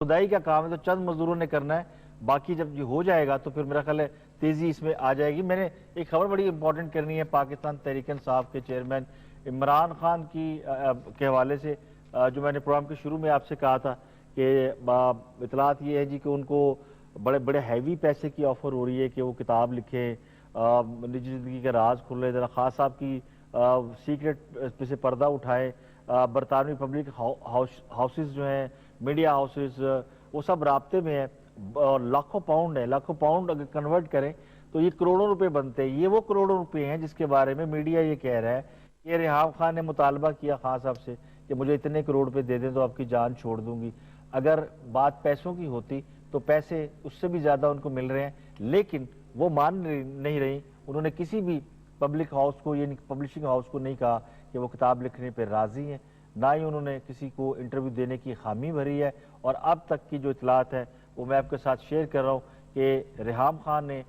खुदाई का काम है तो चंद मजदूरों ने करना है, बाकी जब ये हो जाएगा तो फिर मेरा ख्याल है तेजी इसमें आ जाएगी। मैंने एक खबर बड़ी इंपॉर्टेंट करनी है पाकिस्तान तहरीक इंसाफ के चेयरमैन इमरान खान के हवाले से। जो मैंने प्रोग्राम के शुरू में आपसे कहा था कि इतलात ये है जी कि उनको बड़े बड़े हैवी पैसे की ऑफर हो रही है कि वो किताब लिखें, निजी जिंदगी के राज खुले, जरा खास साहब की सीक्रेट पे से पर्दा उठाएं, बरतानवी पब्लिक हाउसेस जो हैं, मीडिया हाउसेस, वो सब राब्ते में है और लाखों पाउंड है। लाखों पाउंड अगर कन्वर्ट करें तो ये करोड़ों रुपए बनते हैं। ये वो करोड़ों रुपए हैं जिसके बारे में मीडिया ये कह रहा है कि रिहाम खान ने मुतालबा किया खान साहब से कि मुझे इतने करोड़ रुपए दे दें तो आपकी जान छोड़ दूंगी। अगर बात पैसों की होती तो पैसे उससे भी ज्यादा उनको मिल रहे हैं, लेकिन वो मान नहीं रही। उन्होंने किसी भी पब्लिक हाउस को, यानी पब्लिशिंग हाउस को नहीं कहा कि वो किताब लिखने पर राजी हैं, ना ही उन्होंने किसी को इंटरव्यू देने की खामी भरी है। और अब तक की जो इतलात है वो मैं आपके साथ शेयर कर रहा हूँ कि रिहाम खान ने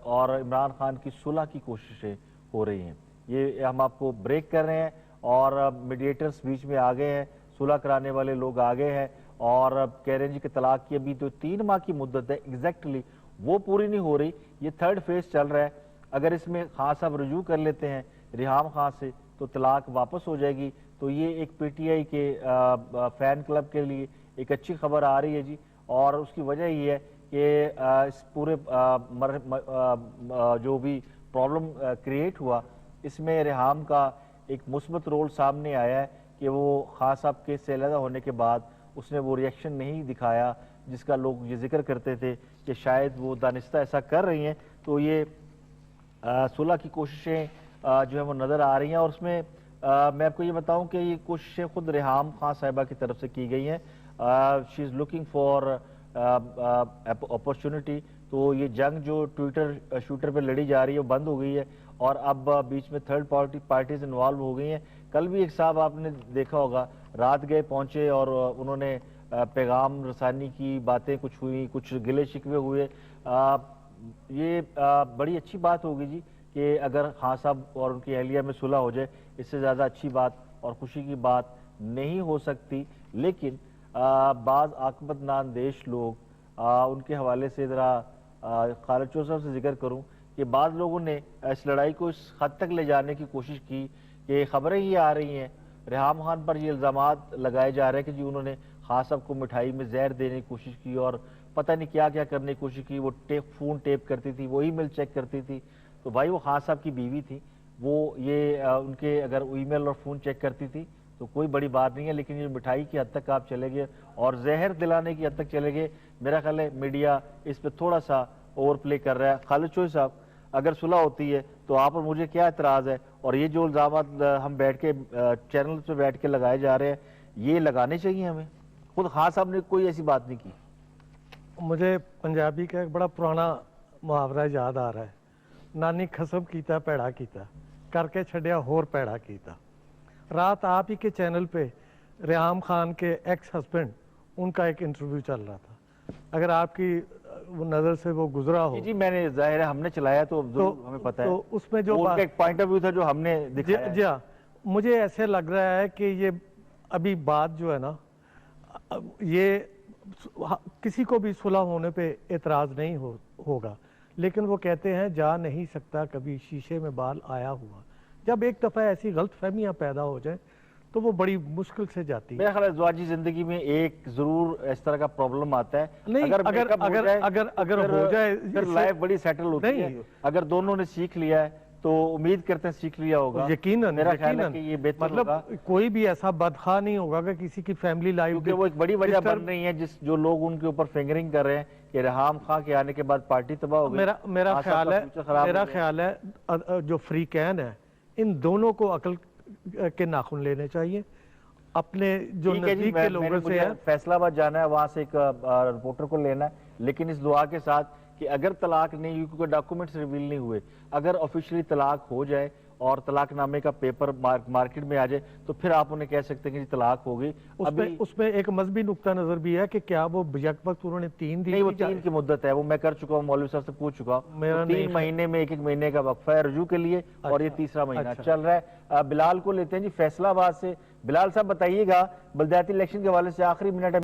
और इमरान खान की सुलह की कोशिशें हो रही हैं। ये हम आपको ब्रेक कर रहे हैं और मीडिएटर्स बीच में आ गए हैं, सुलह कराने वाले लोग आ गए हैं और कह रहे हैं जी कि तलाक की अभी तो 3 माह की मुद्दत है एग्जैक्टली, वो पूरी नहीं हो रही। ये थर्ड फेज चल रहा है। अगर इसमें खान साहब रजू कर लेते हैं रिहाम खान से तो तलाक वापस हो जाएगी। तो ये एक पीटीआई के फैन क्लब के लिए एक अच्छी खबर आ रही है जी। और उसकी वजह ये है कि इस पूरे जो भी प्रॉब्लम क्रिएट हुआ इसमें रिहाम का एक मुस्बत रोल सामने आया है कि वो खान साहब के से अलग होने के बाद उसने वो रिएक्शन नहीं दिखाया जिसका लोग ये जिक्र करते थे कि शायद वो दानिस्ता ऐसा कर रही हैं। तो ये सुलह की कोशिशें जो है वो नज़र आ रही हैं। और उसमें मैं आपको ये बताऊं कि ये कोशिशें खुद रिहाम खान साहिबा की तरफ से की गई हैं। She is looking for opportunity. तो ये जंग जो ट्विटर शूटर पे लड़ी जा रही है वो बंद हो गई है और अब बीच में थर्ड पार्टीज इन्वॉल्व हो गई हैं। कल भी एक साहब आपने देखा होगा, रात गए पहुंचे और उन्होंने पैगाम रसानी की बातें कुछ हुई, कुछ गिले शिकवे हुए। ये बड़ी अच्छी बात होगी जी कि अगर खान साहब और उनकी अहलिया में सुलह हो जाए, इससे ज़्यादा अच्छी बात और खुशी की बात नहीं हो सकती। लेकिन बाज़ आकबत नांदेश लोग उनके हवाले से ज़रा खालिद चौधरी साहब से जिक्र करूं कि बाज़ लोगों ने इस लड़ाई को इस हद तक ले जाने की कोशिश की कि खबरें ये आ रही हैं रिहाम खान पर ये इल्ज़ामात लगाए जा रहे हैं कि जी उन्होंने खान साहब को मिठाई में जहर देने की कोशिश की और पता नहीं क्या क्या करने की कोशिश की। वो फ़ोन टेप करती थी, वो ईमेल चेक करती थी। तो भाई वो खान साहब की बीवी थी, वो ये उनके अगर ईमेल और फ़ोन चेक करती थी तो कोई बड़ी बात नहीं है। लेकिन ये मिठाई की हद तक आप चले गए और जहर दिलाने की हद तक चले गए। मेरा ख्याल है मीडिया इस पर थोड़ा सा ओवर प्ले कर रहा है। खालिद चौधरी साहब, अगर सुलह होती है तो आप और मुझे क्या एतराज़ है? और ये जो इल्ज़ामात हम बैठ के चैनल पे बैठ के लगाए जा रहे हैं, ये लगाने चाहिए हमें? खुद खान साहब ने कोई ऐसी बात नहीं की। मुझे पंजाबी का एक बड़ा पुराना मुहावरा याद आ रहा है, नानी खसम कीता पैड़ा कीता करके छड़िया होर पैड़ा कीता। रात आप ही के चैनल पे रिहाम खान के एक्स हस्बैंड उनका एक इंटरव्यू चल रहा था, अगर आपकी नज़र से वो गुजरा हो। जी मैंने, जाहिर है हमने चलाया तो हमें पता है। तो उसमें जो उनका एक पॉइंट ऑफ व्यू था जो हमने दिखाया। जी हाँ, मुझे ऐसे लग रहा है कि ये अभी बात जो है ना, ये किसी को भी सुलह होने पे एतराज़ नहीं होगा, लेकिन वो कहते हैं जा नहीं सकता कभी शीशे में बाल आया हुआ। जब एक दफ़ा ऐसी गलत फहमियाँ पैदा हो जाए तो वो बड़ी मुश्किल से जाती है। मेरा ख्याल है ज़वाजी जिंदगी में एक जरूर इस तरह का प्रॉब्लम आता है। नहीं, अगर हो जाए फिर लाइफ बड़ी सेटल होती है। अगर दोनों ने सीख लिया है तो उम्मीद करते हैं सीख लिया होगा। यकीनन, मेरा ख्याल है कि ये बेहतर मतलब होगा। कोई भी ऐसा बदखा नहीं होगा कि किसी की फैमिली लाइफ, क्योंकि वो एक बड़ी वजह बन रही है जो लोग उनके ऊपर फिंगरिंग कर रहे हैं कि रिहाम खान के आने के बाद पार्टी तबाह हो गई। मेरा ख्याल है जो फ्रीकैन है इन दोनों को अकल के नाखून लेने चाहिए। अपने जो नजदीक के लोगों से है, फैसलाबाद जाना है, वहां से एक रिपोर्टर को लेना है, लेकिन इस दुआ के साथ कि अगर तलाक नहीं हुई, क्योंकि डॉक्यूमेंट्स रिवील नहीं हुए, अगर ऑफिशियली तलाक हो जाए और तलाकनामे का पेपर मार्केट में आ जाए तो फिर आप उन्हें कह सकते हैं कि तलाक हो गई। उसमें एक मजहबी नुक्ता नजर भी है कि क्या वो यक वक्त उन्होंने 3 दिन, नहीं वो 3 की मुद्दत है, वो मैं कर चुका हूँ, मौलवी साहब से पूछ चुका हूँ। 3 महीने में 1-1 महीने का वक्फा है रजू के लिए। और ये तीसरा महीना चल रहा है। बिलाल को लेते हैं जी फैसलाबाद से। बिलाल साहब बताइएगा, बल्दियाती इलेक्शन के हवाले से आखिरी मिनट